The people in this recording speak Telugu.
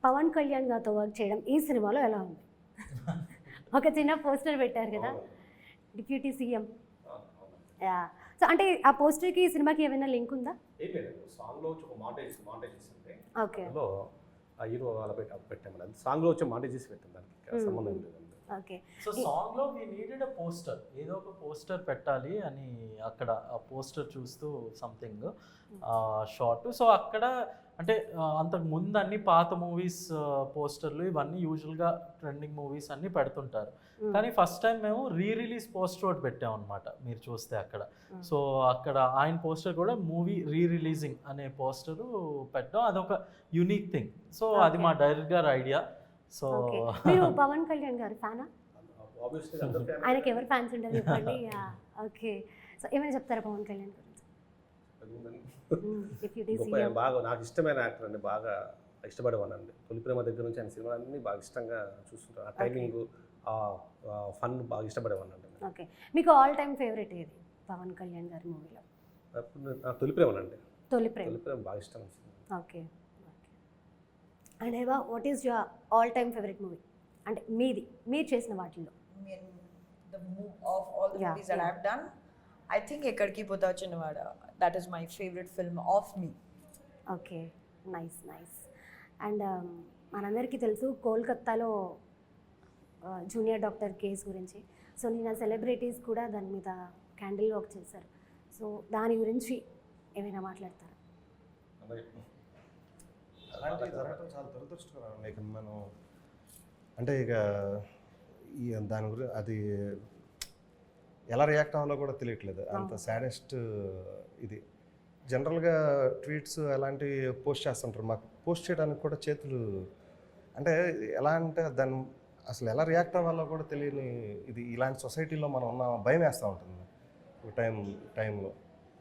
పవన్ కళ్యాణ్ గారితో వర్క్ చేయడం ఈ సినిమాలో ఎలా ఉంది? ఒక చిన్న పోస్టర్ పెట్టారు కదా, డిప్యూటీ సీఎం. యా, సో అంటే ఆ పోస్టర్కి ఈ సినిమాకి ఏమైనా లింక్ ఉందా? ఏం లేదు, సాంగ్లో వచ్చి ఒక మాంటేజెస్ ఉంటే ఓకే, అందులో ఆ హీరో అలా పెట్టాము. అది సాంగ్లో వచ్చే మాంటేజెస్ పెట్టాం, దానికి సంబంధం లేదండి. ఓకే. సో సాంగ్లో వీ నీడెడ్ అ పోస్టర్, ఏదో ఒక పోస్టర్ పెట్టాలి అని అక్కడ ఆ పోస్టర్ చూస్తూ సంథింగ్ షార్ట్. సో అక్కడ అంటే అంతకు ముందు అన్ని పాత మూవీస్ పోస్టర్లు ఇవన్నీ యూజువల్గా ట్రెండింగ్ మూవీస్ అన్నీ పెడుతుంటారు. కానీ ఫస్ట్ టైం మేము రిలీజ్ పోస్టర్ ఒకటి పెట్టాం అనమాట. మీరు చూస్తే అక్కడ, సో అక్కడ ఆయన పోస్టర్ కూడా మూవీ రిలీజింగ్ అనే పోస్టరు పెట్టాం. అదొక యూనిక్ థింగ్. సో అది మా డైరెక్టర్ గారి ఐడియా. సో మీరు పవన్ కళ్యాణ్ గారు ఫ్యానా? ఆబ్వియస్లీ అందరూ ఫ్యాన్. ఆయనకి ఎవరు ఫ్యాన్స్ ఉంటారు చెప్పండి. ఓకే, సో ఏమైనా చెప్తారా పవన్ కళ్యాణ్ గురించి? డిప్యూటీ సీఎం బాగా నాకు ఇష్టమైన యాక్టర్ అండి, బాగా ఇష్టపడేవానండి. తొలి ప్రేమ దగ్గర నుంచి ఆయన సినిమాలన్నీ బాగా ఇష్టంగా చూస్తుంటాను. ఆ టైమింగ్, ఆ ఫన్ బాగా ఇష్టపడేవానండి. ఓకే, మీకు ఆల్ టైమ్ ఫేవరెట్ ఏది పవన్ కళ్యాణ్ గారి మూవీలో? తొలి ప్రేమనండి. తొలి ప్రేమ బాగా ఇష్టం. ఓకే. అండ్ ఏవా, what is your all time favourite movie? అంటే మీరు చేసిన వాటిల్లో. Of all the movies that I've done, I think Ekkadiki Pota Chinnavada. That is my favorite film of me. Okay, nice. And మనందరికీ తెలుసు కోల్కత్తాలో జూనియర్ డాక్టర్ కేసు గురించి. సో నేను సెలబ్రిటీస్ కూడా దాని మీద క్యాండిల్ వర్క్ చేశారు. సో దాని గురించి ఏమైనా మాట్లాడతారా? అలాంటివి జరగడం చాలా దురదృష్టకరం. ఇక మనం అంటే ఇక దాని గురించి అది ఎలా రియాక్ట్ అవ్వాలో కూడా తెలియట్లేదు. అంత సాడెస్ట్ ఇది. జనరల్గా ట్వీట్స్ అలాంటివి పోస్ట్ చేస్తుంటారు. మాకు పోస్ట్ చేయడానికి కూడా చేతులు అంటే ఎలా అంటే దాన్ని అసలు ఎలా రియాక్ట్ అవ్వాలో కూడా తెలియని ఇది. ఇలాంటి సొసైటీలో మనం ఉన్న భయం వేస్తూ ఉంటుంది ఒక టైంలో.